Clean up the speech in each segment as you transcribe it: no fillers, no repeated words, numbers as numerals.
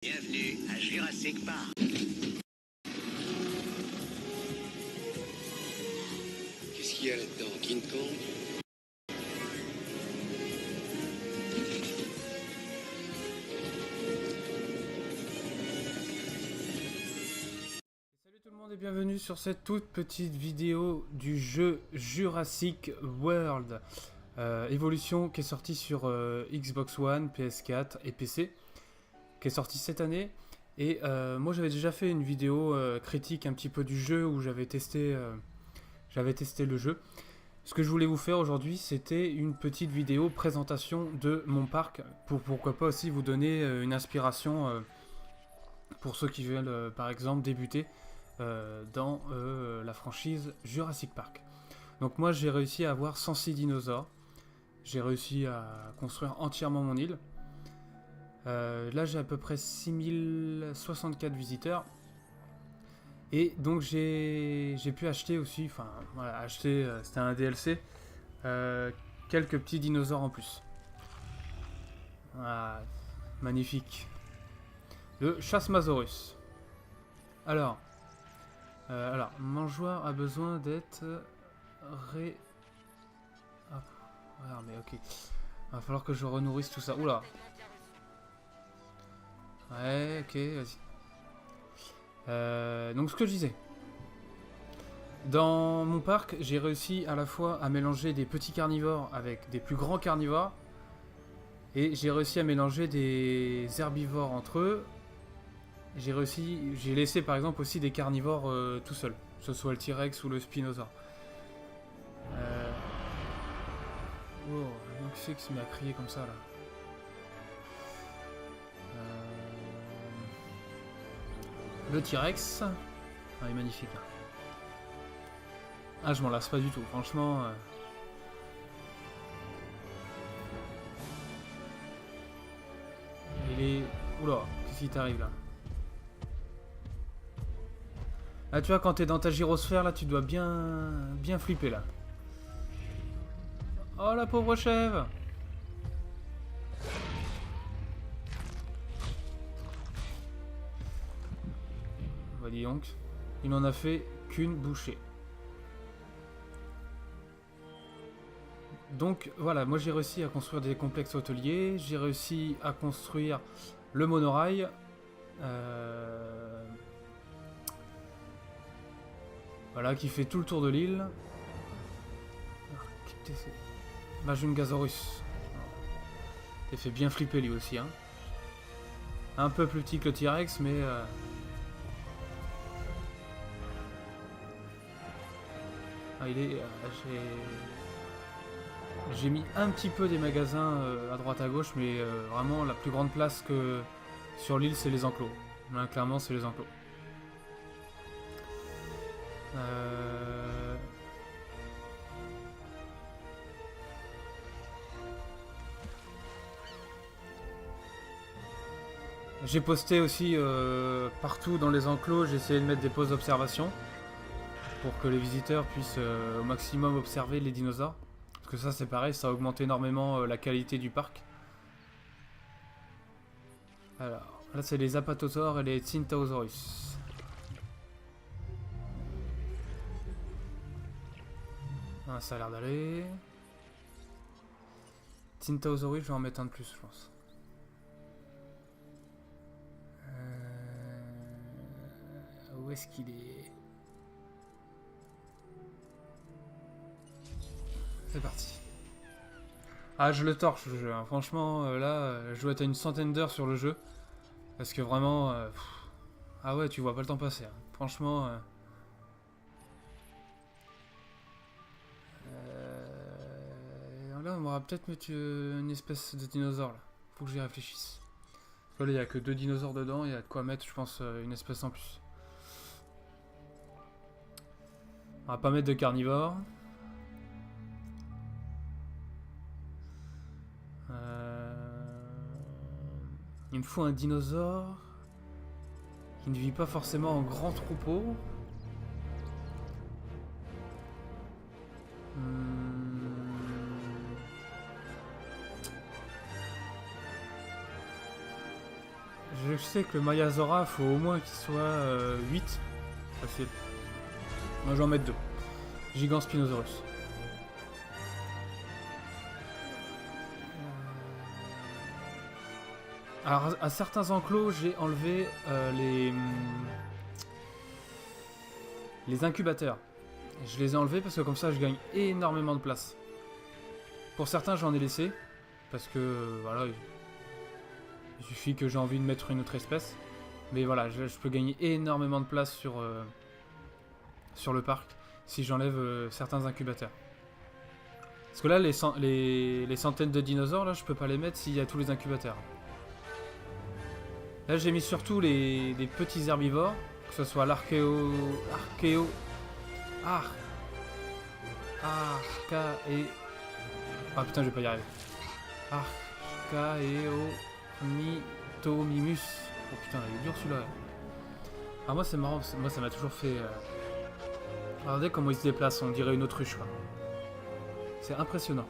Bienvenue à Jurassic Park. Qu'est-ce qu'il y a là-dedans, King Kong? Salut tout le monde et bienvenue sur cette toute petite vidéo du jeu Jurassic World Evolution qui est sorti sur Xbox One, PS4 et PC, qui est sorti cette année. Et moi j'avais déjà fait une vidéo critique un petit peu du jeu où j'avais testé le jeu. Ce que je voulais vous faire aujourd'hui, c'était une petite vidéo présentation de mon parc pour pourquoi pas aussi vous donner une inspiration pour ceux qui veulent par exemple débuter dans la franchise Jurassic Park. Donc moi j'ai réussi à avoir 106 dinosaures, j'ai réussi à construire entièrement mon île. Là j'ai à peu près 6064 visiteurs. Et donc j'ai pu acheter aussi, enfin voilà, acheter, c'était un DLC, quelques petits dinosaures en plus. Voilà, magnifique. Le Chasmasaurus. Alors, mon joueur a besoin d'être ré... Ah, voilà, mais ok. Va falloir que je renourrisse tout ça. Oula. Ouais, ok, vas-y. Donc ce que je disais. Dans mon parc, j'ai réussi à la fois à mélanger des petits carnivores avec des plus grands carnivores. Et j'ai réussi à mélanger des herbivores entre eux. J'ai laissé par exemple aussi des carnivores tout seuls. Que ce soit le T-Rex ou le Spinosaure. Oh, donc c'est qui se met à crier comme ça là. Le T-Rex. Ah, il est magnifique là. Ah, je m'en lasse pas du tout, franchement. Il est... Oula, qu'est-ce qui t'arrive là? Ah, tu vois, quand t'es dans ta gyrosphère là, tu dois bien flipper là. Oh la pauvre chèvre! Bah dis donc, il n'en a fait qu'une bouchée. Donc voilà, moi j'ai réussi à construire des complexes hôteliers, j'ai réussi à construire le monorail. Voilà, qui fait tout le tour de l'île. Majungasaurus. Il fait bien flipper lui aussi. Hein. Un peu plus petit que le T-Rex, mais... Ah, il est... J'ai mis un petit peu des magasins à droite à gauche, mais vraiment la plus grande place que sur l'île, c'est les enclos. Là, clairement, c'est les enclos. J'ai posté aussi partout dans les enclos, j'ai essayé de mettre des poses d'observation pour que les visiteurs puissent au maximum observer les dinosaures. Parce que ça c'est pareil, ça augmente énormément la qualité du parc. Alors, là c'est les Apatosaures et les Tyrannosaurus. Ah, ça a l'air d'aller. Tyrannosaurus, je vais en mettre un de plus, je pense. Où est-ce qu'il est? C'est parti. Ah, je le torche le jeu, hein. Franchement, là, je dois être à une centaine d'heures sur le jeu. Parce que vraiment... Ah ouais, tu vois pas le temps passer. Hein. Franchement... Là, on va peut-être mettre une espèce de dinosaure, là. Faut que j'y réfléchisse. Là, il n'y a que 2 dinosaures dedans, il y a de quoi mettre, je pense, une espèce en plus. On va pas mettre de carnivore. Il me faut un dinosaure qui ne vit pas forcément en grand troupeau. Je sais que le Mayazora, faut au moins qu'il soit 8. Facile. Moi, je vais en mettre 2. Gigant Spinosaurus. Alors, à certains enclos, j'ai enlevé les incubateurs. Je les ai enlevés parce que comme ça, je gagne énormément de place. Pour certains, j'en ai laissé. Parce que, voilà, il suffit que j'ai envie de mettre une autre espèce. Mais voilà, je peux gagner énormément de place sur le parc si j'enlève certains incubateurs. Parce que là, les centaines de dinosaures, là, je peux pas les mettre s'il y a tous les incubateurs. Là, j'ai mis surtout les petits herbivores, que ce soit Arca et... Ah putain, je vais pas y arriver. Archaeomytomimus. Oh putain, il est dur celui-là. Alors moi, c'est marrant, moi ça m'a toujours fait... Regardez comment il se déplace, on dirait une autruche, quoi. C'est impressionnant.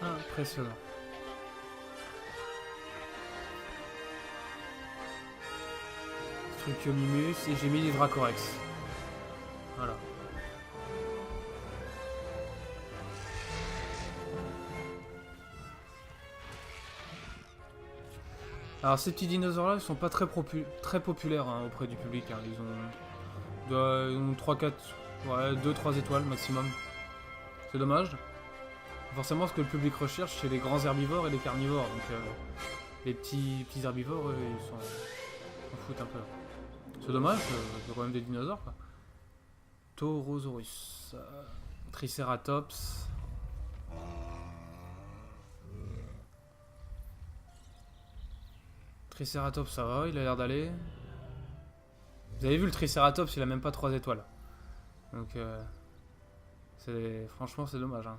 Impressionnant. Struciomimus et j'ai mis les Dracorex. Voilà. Alors ces petits dinosaures là ils sont pas très populaires hein, auprès du public. Hein. Ils ont 3-4, ouais, 2-3 étoiles maximum. C'est dommage. Forcément ce que le public recherche c'est les grands herbivores et les carnivores. Donc les petits herbivores ils s'en foutent un peu. C'est dommage, c'est quand même des dinosaures quoi. Taurosaurus, Triceratops. Triceratops ça va, il a l'air d'aller. Vous avez vu le Triceratops, il a même pas 3 étoiles. Donc franchement c'est dommage hein.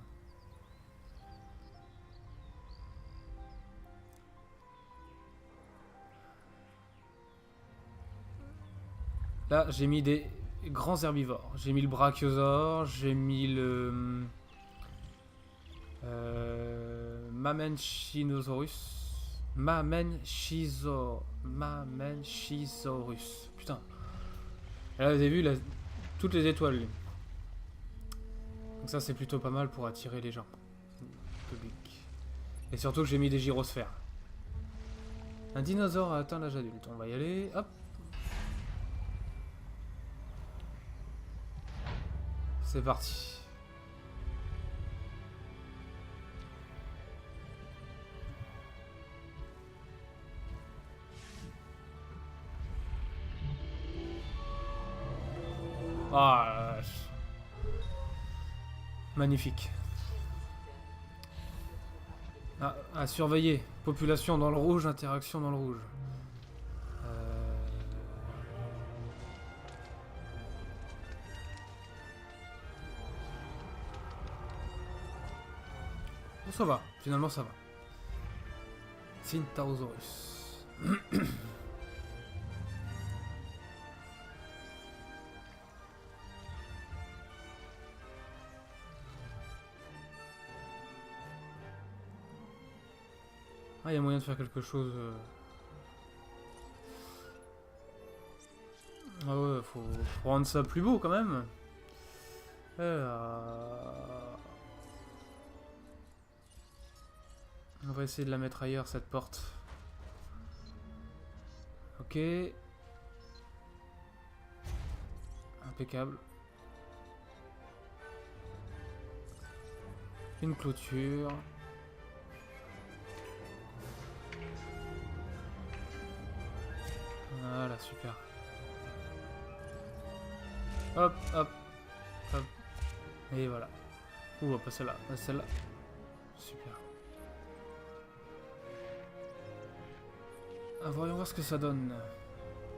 Là j'ai mis des grands herbivores. J'ai mis le Brachiosaure, j'ai mis le Mamenchisaurus. Mamenchisaurus. Putain. Et là vous avez vu toutes les étoiles. Lui. Donc ça c'est plutôt pas mal pour attirer les gens. Le public. Et surtout que j'ai mis des gyrosphères. Un dinosaure a atteint l'âge adulte. On va y aller. Hop. C'est parti. Ah, magnifique. Ah, à surveiller. Population dans le rouge, interaction dans le rouge. Bon, ça va. Finalement, ça va. Syntausaurus. Ah, il y a moyen de faire quelque chose. Ah ouais, faut rendre ça plus beau quand même. On va essayer de la mettre ailleurs, cette porte. Ok. Impeccable. Une clôture. Voilà, super. Hop, hop, hop. Et voilà. Ouh, pas celle-là, pas celle-là. Super. Ah, voyons voir ce que ça donne.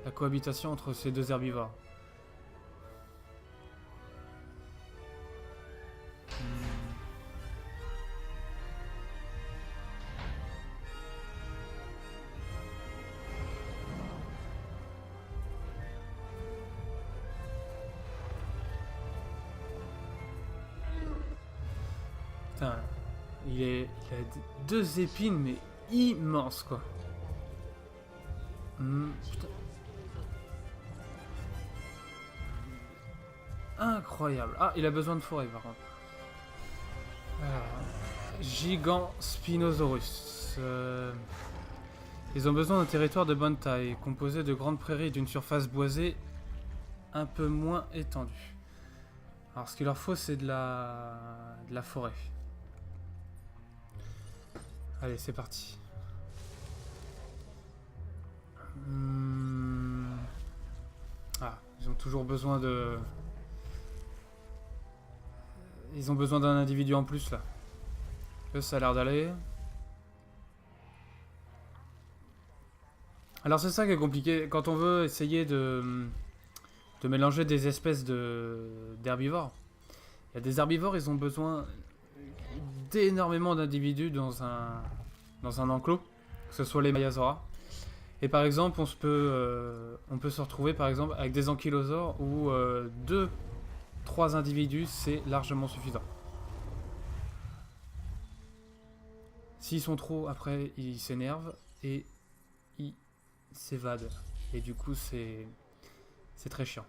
La cohabitation entre ces deux herbivores. Putain, Il a deux épines, mais immenses, quoi. Putain. Incroyable. Ah, il a besoin de forêt, par contre. Gigant Spinosaurus. Ils ont besoin d'un territoire de bonne taille, composé de grandes prairies et d'une surface boisée un peu moins étendue. Alors, ce qu'il leur faut, c'est de la forêt. Allez, c'est parti. Ah, ils ont toujours besoin de... Ils ont besoin d'un individu en plus, là. Eux, ça a l'air d'aller. Alors, c'est ça qui est compliqué. Quand on veut essayer de mélanger des espèces d'herbivores. Il y a des herbivores, ils ont besoin d'énormément d'individus dans un enclos, que ce soit les Maiasaura. Et par exemple, on peut se retrouver par exemple avec des ankylosaures où 2-3 individus, c'est largement suffisant. S'ils sont trop, après, ils s'énervent et ils s'évadent. Et du coup, c'est très chiant.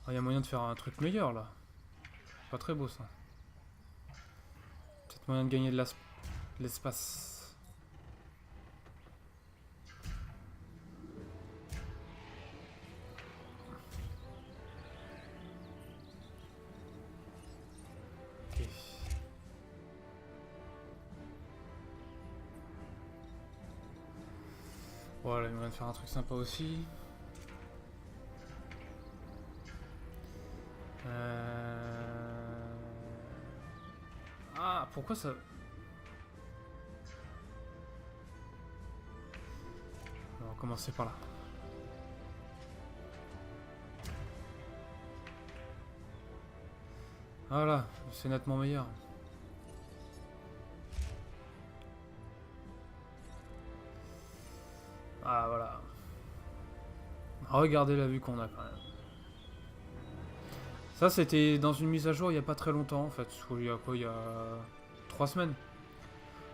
Il y a moyen de faire un truc meilleur là. Pas très beau ça. Peut-être moyen de gagner de l'espace. Ok. Voilà, il y a moyen de faire un truc sympa aussi. Ah, pourquoi ça... On va commencer par là. Voilà, c'est nettement meilleur. Ah, voilà. Regardez la vue qu'on a quand même. Ça, c'était dans une mise à jour il n'y a pas très longtemps, en fait. Il y a quoi? Il y a 3 semaines.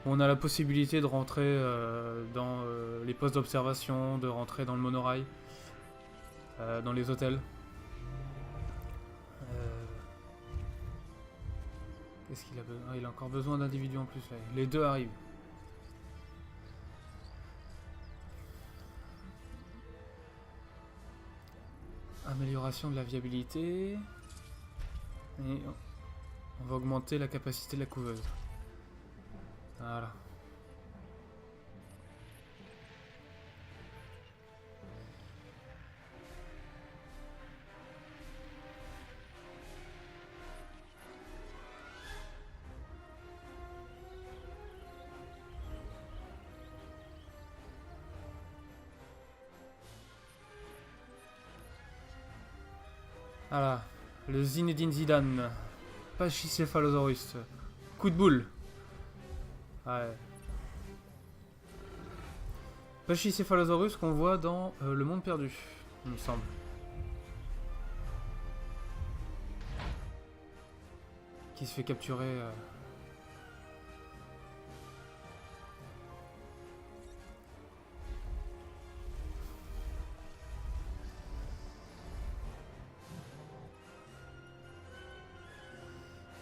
On a la possibilité de rentrer dans les postes d'observation, de rentrer dans le monorail, dans les hôtels. Qu'est-ce qu'il a besoin? Ah, il a encore besoin d'individus en plus, là. Les deux arrivent. Amélioration de la viabilité. Et on va augmenter la capacité de la couveuse. Voilà. Voilà. Le Zinedine Zidane. Pachycephalosaurus. Coup de boule. Ouais. Pachycephalosaurus qu'on voit dans Le Monde Perdu, il me semble. Qui se fait capturer.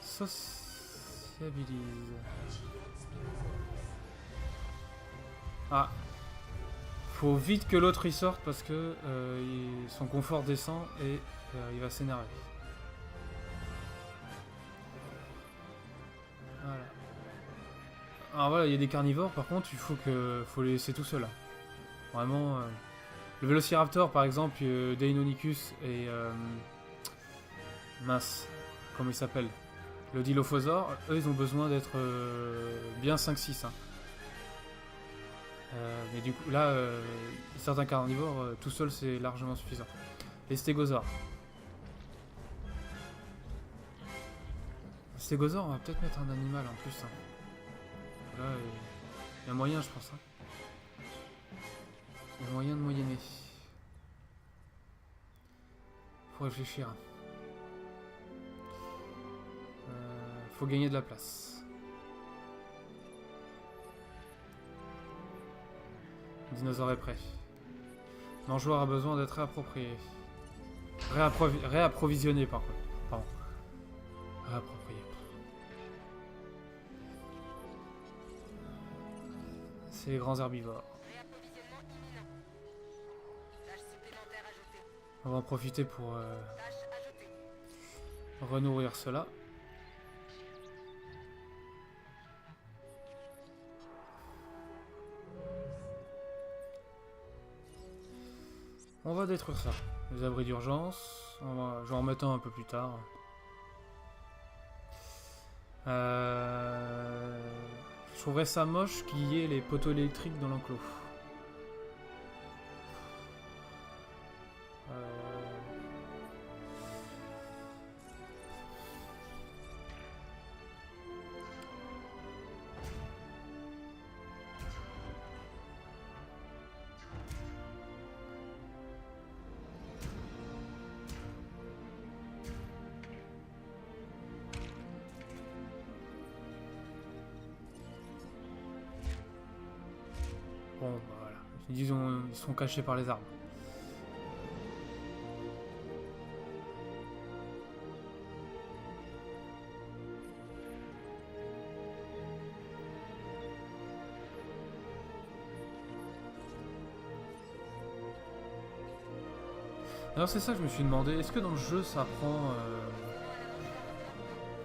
Sociabilise. Ah. Faut vite que l'autre y sorte parce que son confort descend et il va s'énerver. Voilà. Alors voilà, il y a des carnivores par contre, faut les laisser tout seuls. Vraiment. Le Vélociraptor par exemple, Deinonychus et mince, comment il s'appelle? Le Dilophosaure, eux ils ont besoin d'être bien 5-6. Hein. Mais du coup là, certains carnivores, tout seul c'est largement suffisant. Les stégosaures. Stégosaure, on va peut-être mettre un animal en plus. Hein. Là, il y a moyen je pense. Hein. Il y a moyen de moyenner. pour réfléchir. Faut gagner de la place. Le dinosaure est prêt. Mangeoire a besoin d'être réapproprié. Réapprovisionné par contre. Pardon. Réapproprié. C'est les grands herbivores. Réapprovisionnement imminent. Tâche supplémentaire ajoutée. On va en profiter pour Tâche ajoutée. renourrir cela. On va détruire ça. Les abris d'urgence. Je vais en remettre un peu plus tard. Je trouverais ça moche qu'il y ait les poteaux électriques dans l'enclos. Bon, bah voilà. Disons, ils sont cachés par les arbres. Alors c'est ça que je me suis demandé, est-ce que dans le jeu ça prend...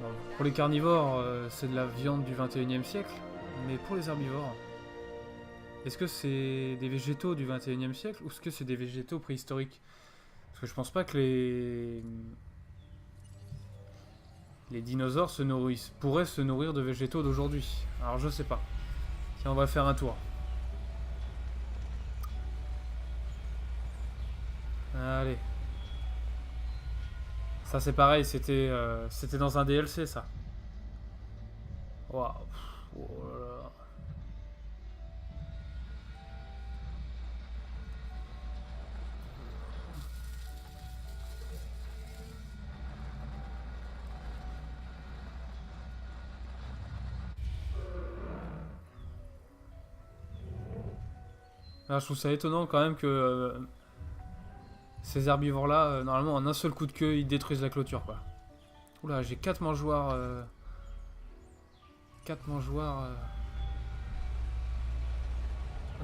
bon, pour les carnivores, c'est de la viande du 21e siècle, mais pour les herbivores, est-ce que c'est des végétaux du 21e siècle ou est-ce que c'est des végétaux préhistoriques? Parce que je pense pas que les dinosaures pourraient se nourrir de végétaux d'aujourd'hui. Alors je sais pas. Tiens, on va faire un tour. Allez. Ça c'est pareil, c'était dans un DLC ça. Waouh. Oh là là. Alors, je trouve ça étonnant quand même que ces herbivores là, normalement en un seul coup de queue, ils détruisent la clôture quoi. Oula, j'ai 4 mangeoires. 4 mangeoires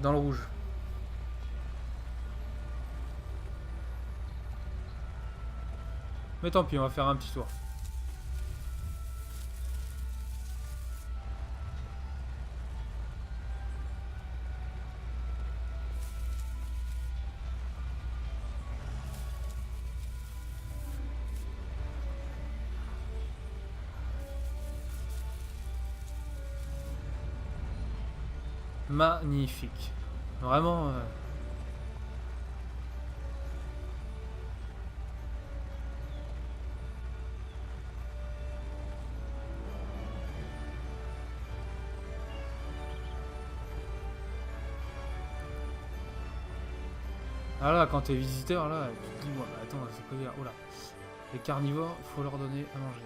dans le rouge. Mais tant pis, on va faire un petit tour. Magnifique. Vraiment... Ah là, quand t'es visiteur, là, tu te dis, ouais, bah, attends, c'est quoi dire? Oh là, les carnivores, faut leur donner à manger.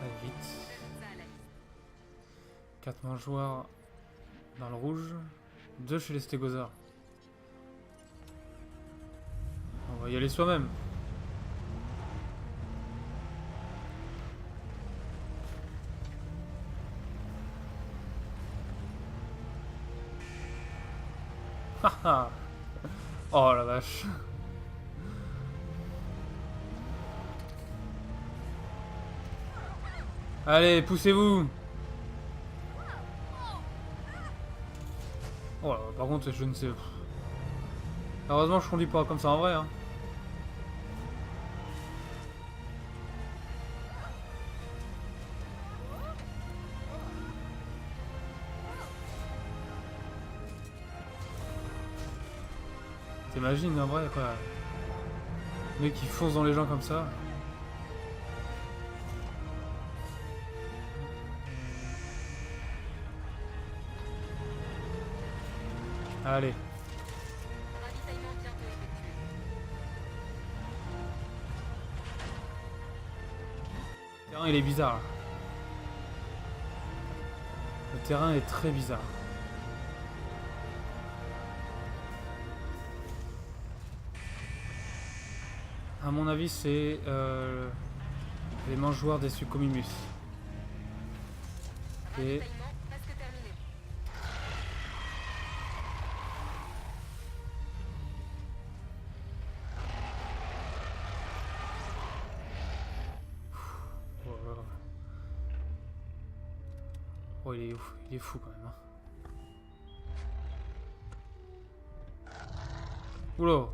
Allez, vite. 4 mangeoires dans le rouge, 2 chez les stégosaures. On va y aller soi-même. Oh la vache. Allez, poussez-vous. Oh là, par contre, je ne sais... Heureusement, je conduis pas comme ça en vrai, hein. T'imagines en vrai quoi. Le mec qui fonce dans les gens comme ça. Allez. Ravitaillement bientôt effectué. Le terrain, il est bizarre. Là. Le terrain est très bizarre. À mon avis, c'est les mangeoires des Succomimus. Et Ravitaillement presque terminé. oh, il est ouf, il est fou quand même. Hein. Oula.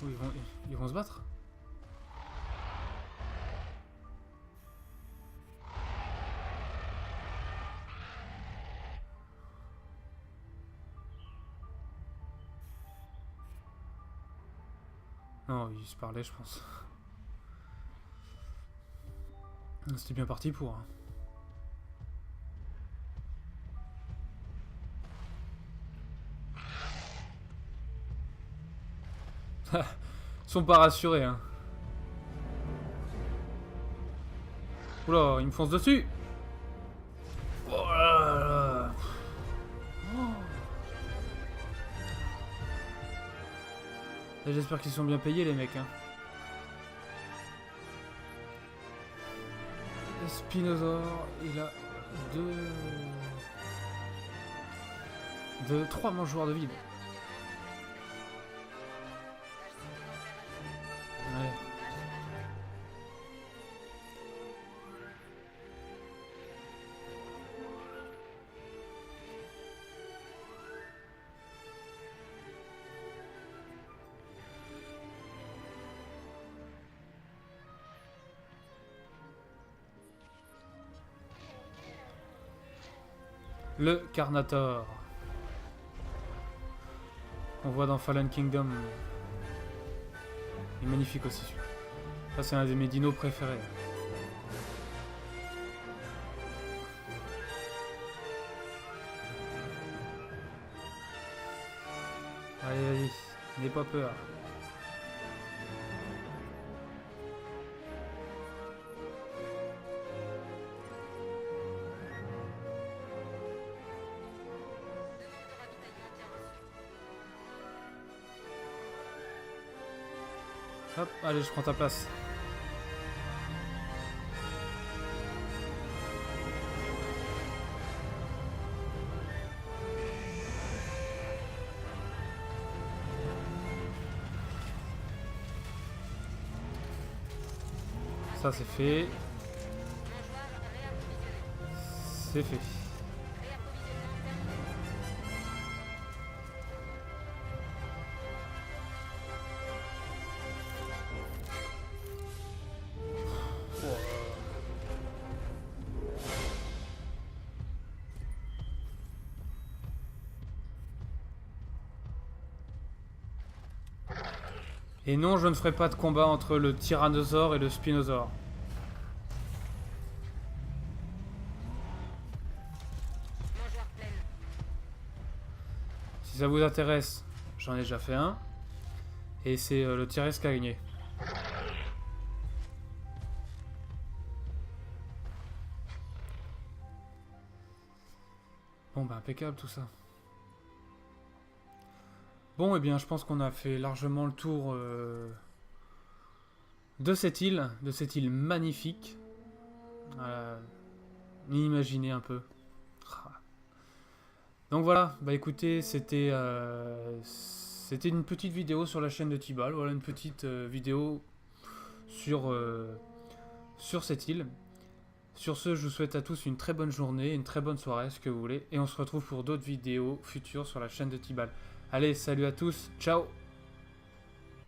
Oh, ils vont se battre. Non, ils se parlaient, je pense. C'était bien parti pour. Hein. Ils sont pas rassurés, hein. Oula, ils me foncent dessus. Oh là là. Et j'espère qu'ils sont bien payés, les mecs. Hein. Le Spinosaure, il a trois mangeoires de vide. Ouais. Le Carnator. On voit dans Fallen Kingdom. Il est magnifique aussi celui-là. Ça c'est un de mes dinos préférés. Allez, allez, n'aie pas peur. Hop, allez, je prends ta place. Ça c'est fait. Mangeoire réapprovisionné. C'est fait. Réapprovisionnement terminé. Et non, je ne ferai pas de combat entre le Tyrannosaure et le Spinosaure. Mangeoire pleine. Si ça vous intéresse, j'en ai déjà fait un. Et c'est le T-Rex qui a gagné. Bon bah impeccable tout ça. Bon eh bien je pense qu'on a fait largement le tour de cette île magnifique. Imaginez un peu. Donc voilà, bah écoutez, c'était une petite vidéo sur la chaîne de Tibal. Voilà une petite vidéo sur cette île. Sur ce, je vous souhaite à tous une très bonne journée, une très bonne soirée, ce que vous voulez. Et on se retrouve pour d'autres vidéos futures sur la chaîne de Tibal. Allez, salut à tous, ciao!